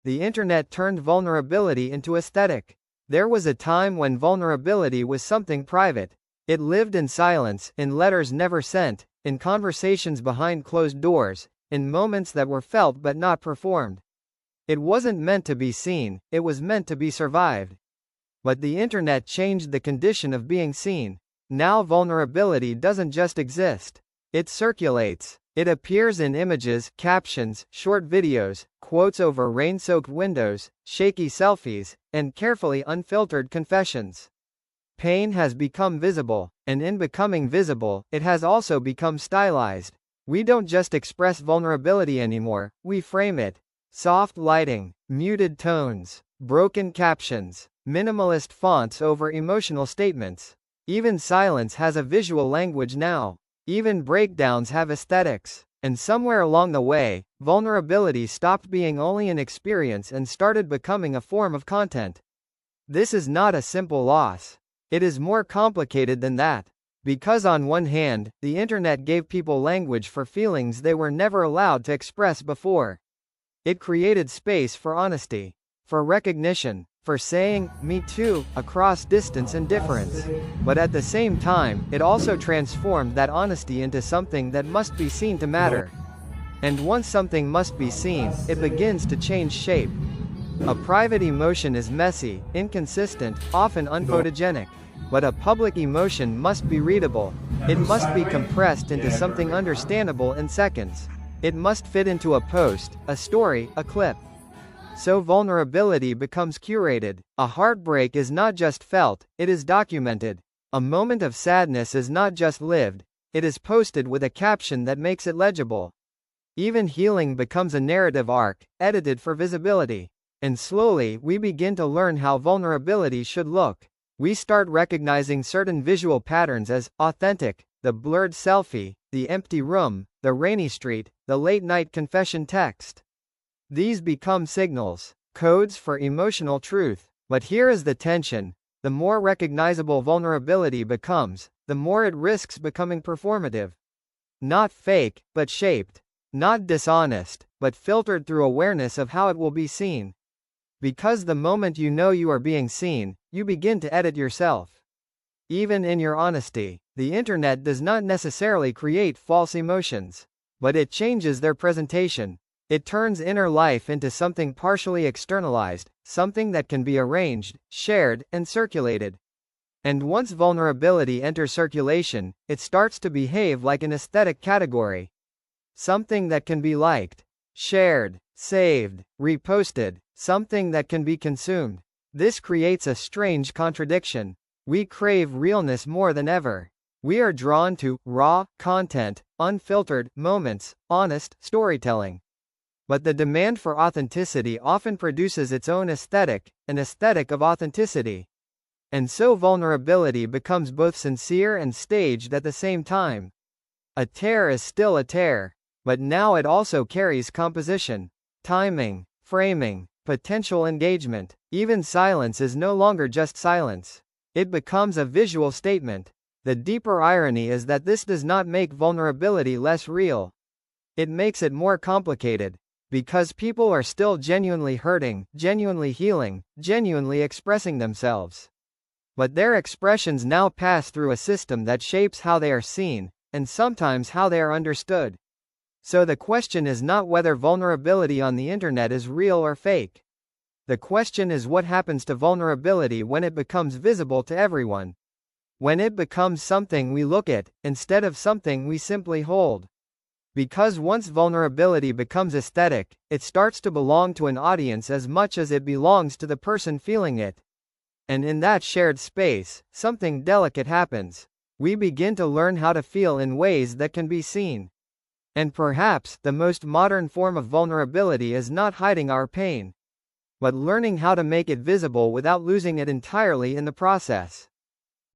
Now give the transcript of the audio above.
the internet turned vulnerability into aesthetic. There was a time when vulnerability was something private. It lived in silence, in letters never sent, in conversations behind closed doors, in moments that were felt but not performed. It wasn't meant to be seen, it was meant to be survived. But the internet changed the condition of being seen. Now vulnerability doesn't just exist. It circulates. It appears in images, captions, short videos, quotes over rain-soaked windows, shaky selfies, and carefully unfiltered confessions. Pain has become visible, and in becoming visible, it has also become stylized. We don't just express vulnerability anymore, we frame it. Soft lighting, muted tones, broken captions, minimalist fonts over emotional statements. Even silence has a visual language now. Even breakdowns have aesthetics. And somewhere along the way, vulnerability stopped being only an experience and started becoming a form of content. This is not a simple loss. It is more complicated than that. Because on one hand, the internet gave people language for feelings they were never allowed to express before. It created space for honesty, for recognition, for saying, "Me too," across distance and difference. But at the same time, it also transformed that honesty into something that must be seen to matter. And once something must be seen, it begins to change shape. A private emotion is messy, inconsistent, often unphotogenic. But a public emotion must be readable. It must be compressed into something understandable in seconds. It must fit into a post, a story, a clip. So vulnerability becomes curated. A heartbreak is not just felt, it is documented. A moment of sadness is not just lived, it is posted with a caption that makes it legible. Even healing becomes a narrative arc, edited for visibility. And slowly, we begin to learn how vulnerability should look. We start recognizing certain visual patterns as authentic: the blurred selfie, the empty room, the rainy street, the late-night confession text. These become signals, codes for emotional truth. But here is the tension. The more recognizable vulnerability becomes, the more it risks becoming performative. Not fake, but shaped. Not dishonest, but filtered through awareness of how it will be seen. Because the moment you know you are being seen, you begin to edit yourself. Even in your honesty, the internet does not necessarily create false emotions. But it changes their presentation. It turns inner life into something partially externalized, something that can be arranged, shared, and circulated. And once vulnerability enters circulation, it starts to behave like an aesthetic category. Something that can be liked, shared, saved, reposted, something that can be consumed. This creates a strange contradiction. We crave realness more than ever. We are drawn to raw content, unfiltered moments, honest storytelling. But the demand for authenticity often produces its own aesthetic, an aesthetic of authenticity. And so vulnerability becomes both sincere and staged at the same time. A tear is still a tear, but now it also carries composition, timing, framing, potential engagement. Even silence is no longer just silence. It becomes a visual statement. The deeper irony is that this does not make vulnerability less real. It makes it more complicated. Because people are still genuinely hurting, genuinely healing, genuinely expressing themselves. But their expressions now pass through a system that shapes how they are seen, and sometimes how they are understood. So the question is not whether vulnerability on the internet is real or fake. The question is what happens to vulnerability when it becomes visible to everyone. When it becomes something we look at, instead of something we simply hold. Because once vulnerability becomes aesthetic, it starts to belong to an audience as much as it belongs to the person feeling it. And in that shared space, something delicate happens. We begin to learn how to feel in ways that can be seen. And perhaps, the most modern form of vulnerability is not hiding our pain, but learning how to make it visible without losing it entirely in the process.